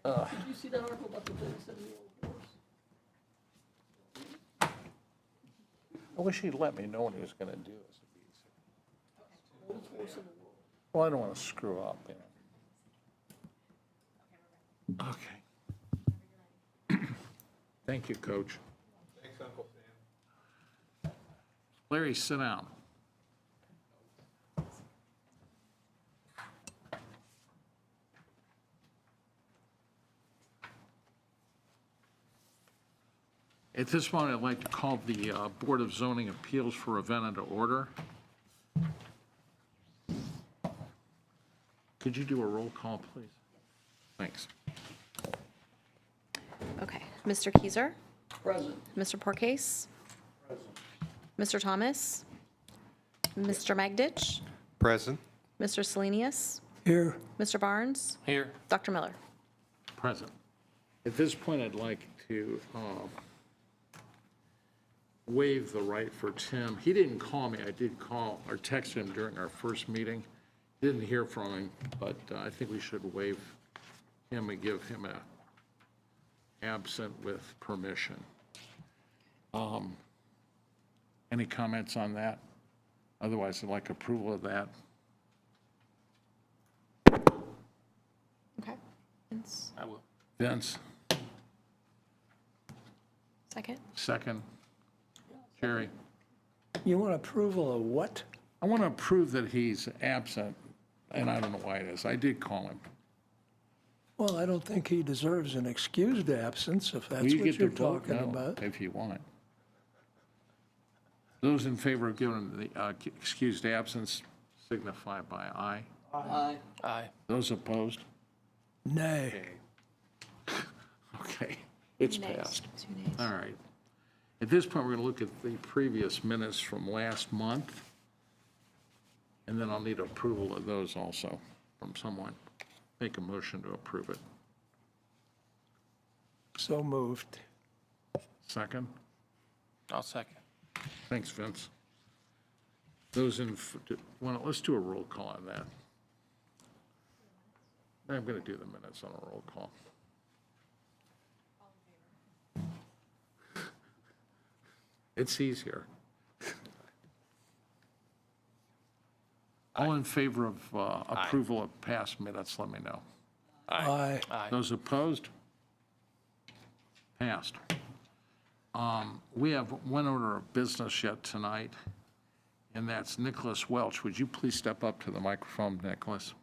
Did you see that article about the 37-year-old horse? I wish he'd let me know what he was gonna do as a BZA. Oldest horse in the world. Well, I don't wanna screw up, you know. Okay. Thank you, Coach. Thanks, Uncle Sam. Larry, sit down. At this point, I'd like to call the Board of Zoning Appeals for event to order. Could you do a roll call, please? Thanks. Okay, Mr. Keyser, Present. Mr. Porcase, Mr. Thomas, Mr. Magditch, Present. Mr. Selenius, Here. Mr. Barnes, Here. Dr. Miller. Present. At this point, I'd like to waive the right for Tim. He didn't call me. I did call or text him during our first meeting. Didn't hear from him, but I think we should waive him and give him a absent with permission. Any comments on that? Otherwise, I'd like approval of that. Okay. Vince, I will. Vince, second. second. Jerry? You want approval of what? I want to approve that he's absent, and I don't know why it is. I did call him. Well, I don't think he deserves an excused absence, if Will that's you what get to you're vote talking no, about. if you want? Those in favor of giving the excused absence signify by aye. Aye. Aye. Those opposed? Nay. Okay, it's Nays. passed. 2 nays. All right. At this point, we're going to look at the previous minutes from last month, and then I'll need approval of those also from someone. Make a motion to approve it. So moved. Second? I'll second. Thanks, Vince. Those in, well, let's do a roll call on that. I'm going to do the minutes on a roll call. It's easier. All in favor of approval of past minutes, let me know. Aye. Aye. Those opposed? Passed. We have one order of business yet tonight, and that's Nicholas Welch. Would you please step up to the microphone, Nicholas?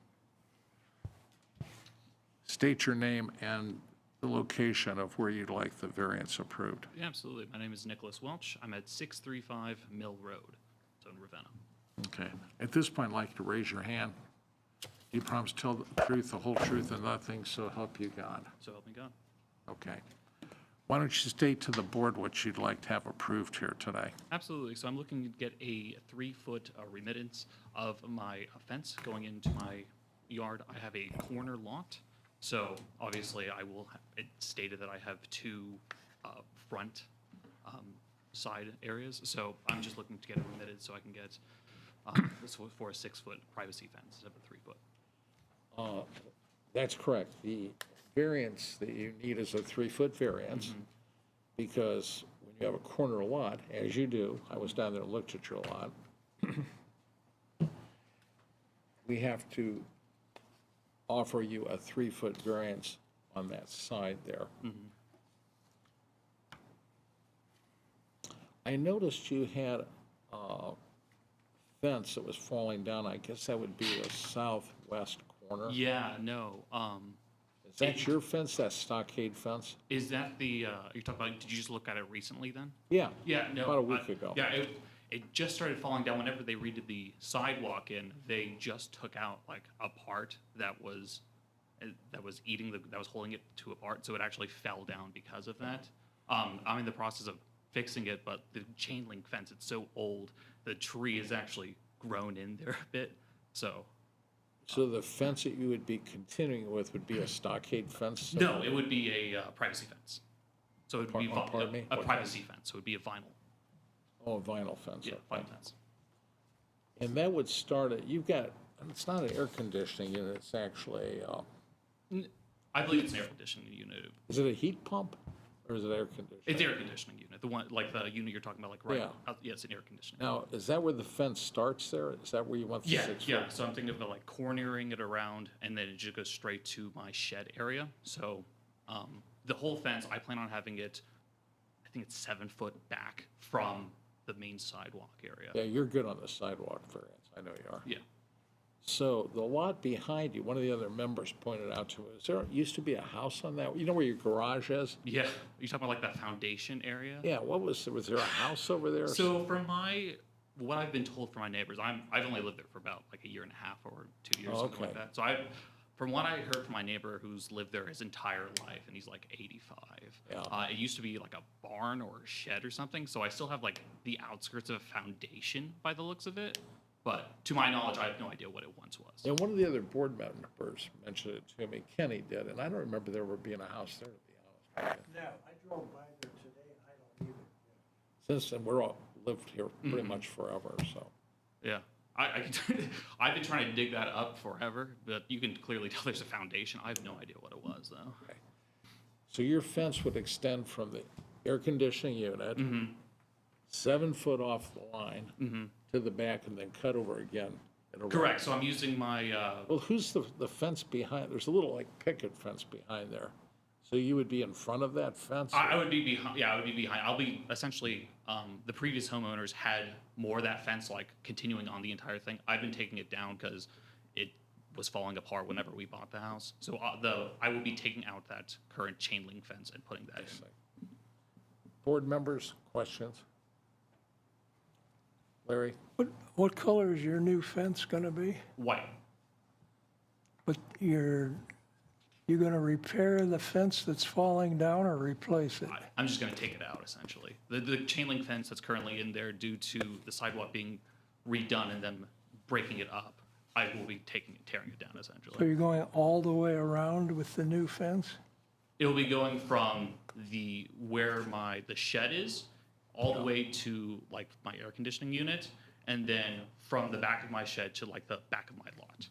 State your name and the location of where you'd like the variance approved. Yeah, absolutely. My name is Nicholas Welch. I'm at 635 Mill Road, so in Ravenna. Okay. At this point, I'd like to raise your hand. Do you promise to tell the truth, the whole truth, and nothing, so help you God? So help me God. Okay. Why don't you state to the board what you'd like to have approved here today? Absolutely. So I'm looking to get a 3-foot remittance of my fence going into my yard. I have a corner lot, so obviously I will. It stated that I have 2 front side areas, so I'm just looking to get it remitted so I can get this for a 6-foot privacy fence instead of a 3-foot. That's correct. The variance that you need is a 3-foot variance, because when you have a corner lot, as you do, I was down there and looked at your lot, we have to offer you a 3-foot variance on that side there. I noticed you had a fence that was falling down. I guess that would be the southwest corner. Yeah, no. Is that your fence, that stockade fence? Is that the you're talking about? Did you just look at it recently then? Yeah. Yeah, no. About a week ago. Yeah, it just started falling down whenever they redid the sidewalk in. They just took out like a part that was eating that was holding it to a part, so it actually fell down because of that. I'm in the process of fixing it, but the chain link fence, it's so old, the tree is actually grown in there a bit. So the fence that you would be continuing with would be a stockade fence? no, it would be a privacy fence. So it would be Pardon me? a privacy fence. So it would be a vinyl. Oh, a vinyl fence. Yeah, okay. vinyl fence. And that would start at, you've got, it's not an air conditioning unit, it's actually, I believe it's an air conditioning unit. Is it a heat pump or is it air conditioning? It's air conditioning unit, the one, like the unit you're talking about, like right, Yeah. yeah, it's an air conditioning. Now, is that where the fence starts there? Is that where you want the Yeah, 6 foot? yeah, so I'm thinking about like cornering it around, and then it just goes straight to my shed area. So, the whole fence, I plan on having it, I think it's 7 foot back from the main sidewalk area. Yeah, you're good on the sidewalk variance. I know you are. Yeah. So the lot behind you, one of the other members pointed out to us, there used to be a house on that. You know where your garage is? Yeah, you talking about like that foundation area? Yeah, was there a house over there? So what I've been told from my neighbors, I've only lived there for about like a year and a half or 2 years, Oh, something like okay. that. So from what I heard from my neighbor who's lived there his entire life, and he's like 85. Yeah. It used to be like a barn or a shed or something. So I still have like the outskirts of a foundation by the looks of it. But to my knowledge, I have no idea what it once was. And one of the other board members mentioned it to me, Kenny did, and I don't remember there ever being a house there, to be honest with you. No, I drove by there today and I don't either. Since then, we're all lived here pretty much forever, so. Yeah. I've been trying to dig that up forever, but you can clearly tell there's a foundation. I have no idea what it was, though. So your fence would extend from the air conditioning unit, 7 foot off the line to the back, and then cut over again. at a Correct. So I'm using my, Well, who's the fence behind? There's a little like picket fence behind there. So you would be in front of that fence? I would be behind. Yeah, I would be behind. I'll be essentially. The previous homeowners had more of that fence, like continuing on the entire thing. I've been taking it down because it was falling apart whenever we bought the house. So I will be taking out that current chain link fence and putting that in. Board members, questions? Larry? What color is your new fence gonna be? White. But you're gonna repair the fence that's falling down or replace it? I'm just going to take it out essentially. The chain link fence that's currently in there due to the sidewalk being redone and them breaking it up, I will be tearing it down So essentially. you're going all the way around with the new fence? It will be going from where the shed is all the way to like my air conditioning unit, and then from the back of my shed to like the back of my lot.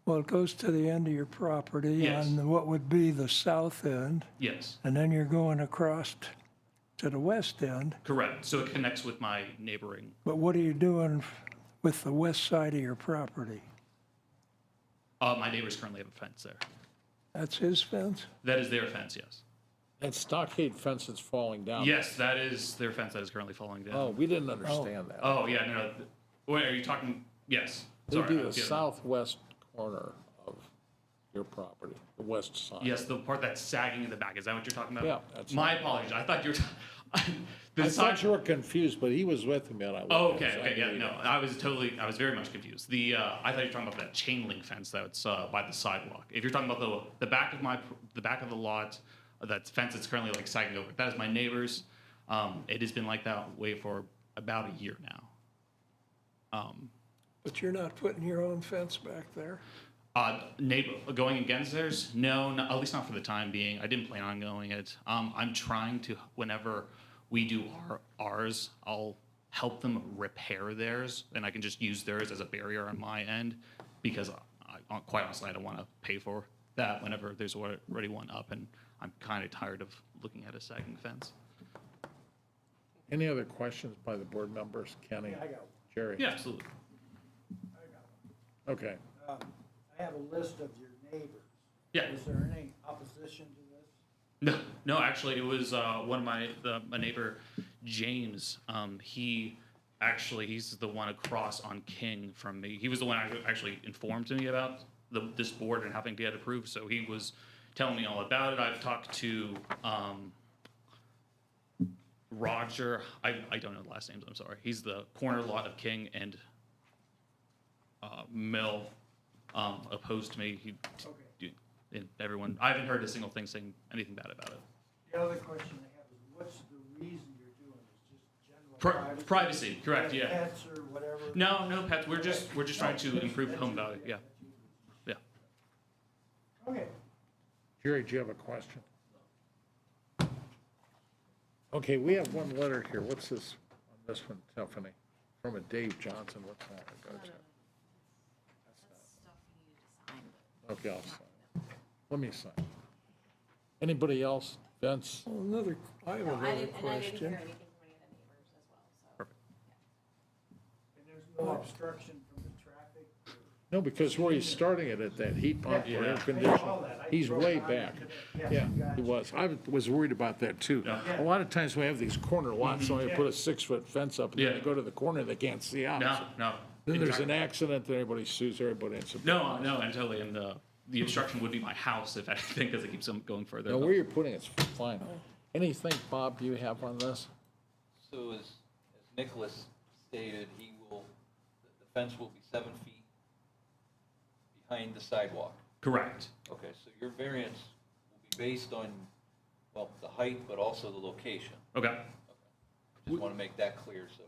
Well, it goes to the end of your property Yes. on what would be the south end, Yes, and then you're going across to the west end. correct. So it connects with my neighboring. But what are you doing with the west side of your property? My neighbors currently have a fence there. That's his fence? That is their fence, yes. That stockade fence that's falling down. Yes, that is their fence that is currently falling down. Oh, we didn't understand that. Oh, yeah, no. Wait, are you talking? Yes. It would be Sorry, the southwest corner of your property, the west side. Yes, the part that's sagging in the back. Is that what you're talking about? Yeah, that's My apologies. I thought you were. I thought you were confused, but he was with me and I looked Oh, at it, so I okay, knew yeah, you no, didn't. I was very much confused. I thought you were talking about that chain link fence that's by the sidewalk. If you're talking about the back of the lot, that fence that's currently like sagging over, that is my neighbor's. It has been like that way for about a year now. But you're not putting your own fence back there? Neighbor going against theirs? No, at least not for the time being. I didn't plan on going it. I'm trying to, whenever we do ours, I'll help them repair theirs, and I can just use theirs as a barrier on my end, because quite honestly, I don't want to pay for that whenever there's already one up, and I'm kind of tired of looking at a sagging fence. Any other questions by the board members? Kenny? I got one. Jerry? Yeah, absolutely. I got Okay. one. I have a list of your neighbors. Yeah. Is there any opposition to this? No, actually, it was one of my neighbor, James. He's the one across on King from me. He was the one who actually informed me about this board and having to get approved. So he was telling me all about it. I've talked to Roger. I don't know the last names. I'm sorry. He's the corner lot of King and Mill. Opposed to me. And everyone, I haven't heard a single thing saying anything bad about it. The other question I have is, what's the reason you're doing this? Just general Privacy, correct? Yeah. Pets or whatever? No pets. We're just trying to improve home value. Yeah. Yeah. Okay. Jerry, do you have a question? Okay, we have one letter here. What's this, on this one, Tiffany? From a Dave Johnson. What's that? Go to? Okay, I'll sign. Let me sign. Anybody else? Vince? Well, I have another And I didn't hear question. anything from any of the neighbors as well, so. And there's no obstruction from the traffic? No, because where he's starting it at that heat pump or air conditioner, he's way back. Yeah, he was. I was worried about that too. A lot of times we have these corner lots, so you put a 6-foot fence up, and then Yeah. you go to the corner, they can't see out. No. Then there's an accident, then everybody sues everybody. And so- No, and totally, and the obstruction would be my house if anything, because it keeps them going further. Now, where you're putting it's fine. Anything, Bob, you have on this? So as Nicholas stated, the fence will be 7 feet behind the sidewalk. Correct. Okay, so your variance will be based on, well, the height, but also the location. Okay. Just want to make that clear, so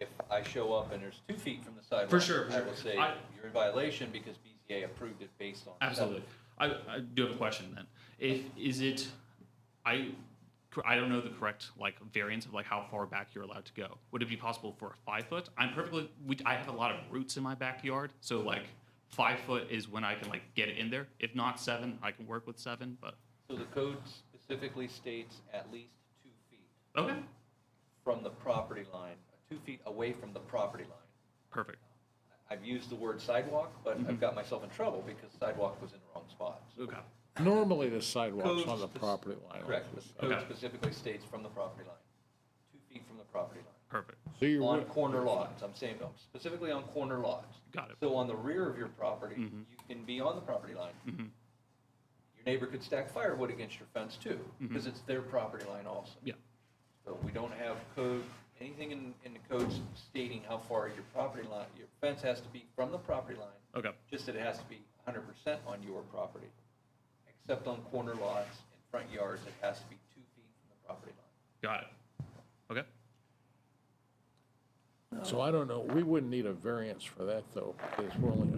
if I show up and there's 2 feet from the sidewalk. For sure. I will say you're in violation because BZA approved it based on. 7. Absolutely. I do have a question then. Is it, I don't know the correct variance of how far back you're allowed to go. Would it be possible for a 5 foot? I have a lot of roots in my backyard, so 5 foot is when I can get it in there. If not 7, I can work with 7, but. So the code specifically states at least 2 feet Okay. from the property line, 2 feet away from the property line. Perfect. I've used the word sidewalk, but I've got myself in trouble because sidewalk was in the wrong spot. Okay. Normally, the sidewalk's Code on the spec- property line. Correct, but the code Okay. specifically states from the property line, 2 feet from the property line. Perfect. So you're, On corner lots, I'm saying, specifically on corner lots. Got it. So on the rear of your property, you can be on the property line. Your neighbor could stack firewood against your fence too, because it's their property line also. Yeah. So we don't have code, anything in the codes stating how far your property line, your fence has to be from the property line. Okay. Just that it has to be 100% on your property, except on corner lots and front yards, it has to be 2 feet from the property line. Got it. Okay. so I don't know, we wouldn't need a variance for that though, because we're only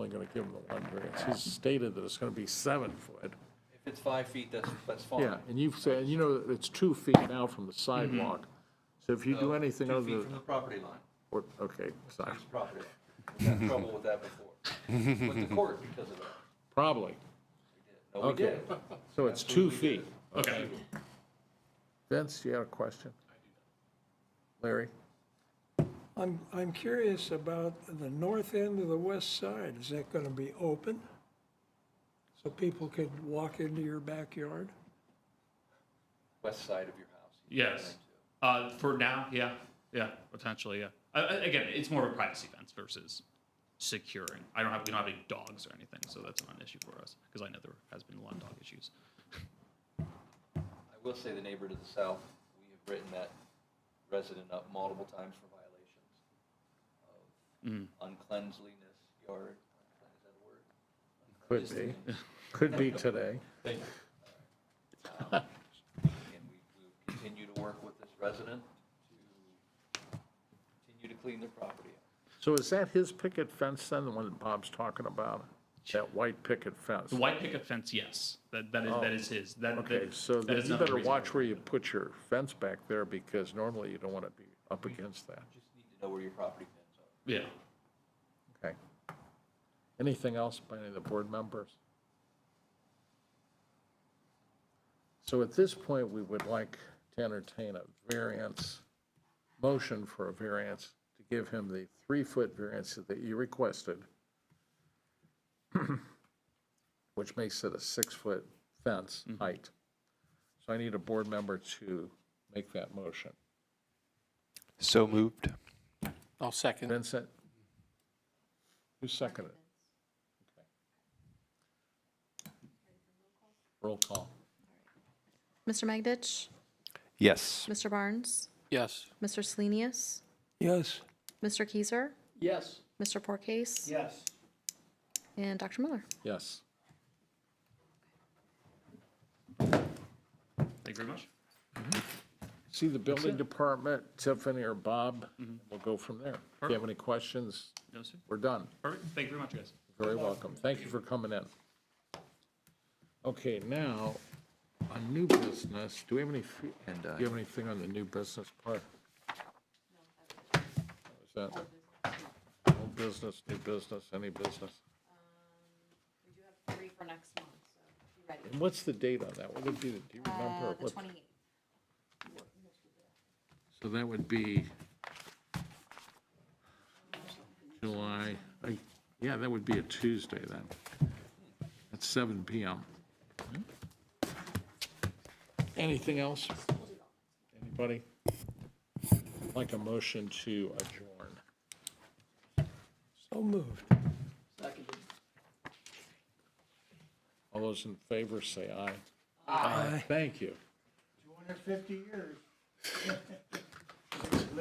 gonna give him the one variance. He's stated that it's gonna be 7 foot. If it's 5 feet, that's fine. Yeah, and you've said, it's 2 feet now from the sidewalk. So if you do No, anything 2 other feet from than, the property line. okay, sorry, It's property line. We had trouble with that before. Went to court because of that. probably. No, we Okay. did. So it's 2 feet. Okay. Vince, you had a question? Larry? I'm curious about the north end of the west side. Is that going to be open? So people could walk into your backyard? West side of your house. Yes. For now, yeah, potentially, yeah. Again, it's more of a privacy fence versus securing. We don't have any dogs or anything, so that's not an issue for us, because I know there has been a lot of dog issues. I will say the neighbor to the south, we have written that resident up multiple times for violations of uncleanliness yard. Is that a word? Could be. Could be today. Thank you. And we will continue to work with this resident to continue to clean their property up. So is that his picket fence then, the one that Bob's talking about? That white picket fence? The white picket fence, yes, that is his. Okay, so that is you another better reason watch for where it. you put your fence back there, because normally you don't want to be up against that. Just need to know where your property pins are. Yeah. Okay. Anything else by any of the board members? So at this point, we would like to entertain a variance, motion for a variance to give him the 3-foot variance that you requested, which makes it a 6-foot fence height. So I need a board member to make that motion. So moved. I'll second. Vincent? Who seconded? Okay. Roll call. Mr. Magditch? Yes. Mr. Barnes? Yes. Mr. Selenius? Yes. Mr. Keiser? Yes. Mr. Porcase? Yes. And Dr. Miller? Yes. Thank you very much. See the building department, Tiffany or Bob, we'll go from there. If you have any questions, No, sir. we're done. Perfect. Thank you very much, guys. Very welcome. Thank you for coming in. Okay, now, on new business, do we have any, do you have anything on the new business part? Is that old business, new business, any business? We do have 3 for And what's the date on that? What would be, do you remember? The What- 28th. So that would be July, yeah, that would be a Tuesday then. At 7 PM. Anything else? Anybody? Like a motion to adjourn. So moved. Seconded. All those in favor say aye. Aye. Thank you. 250 years.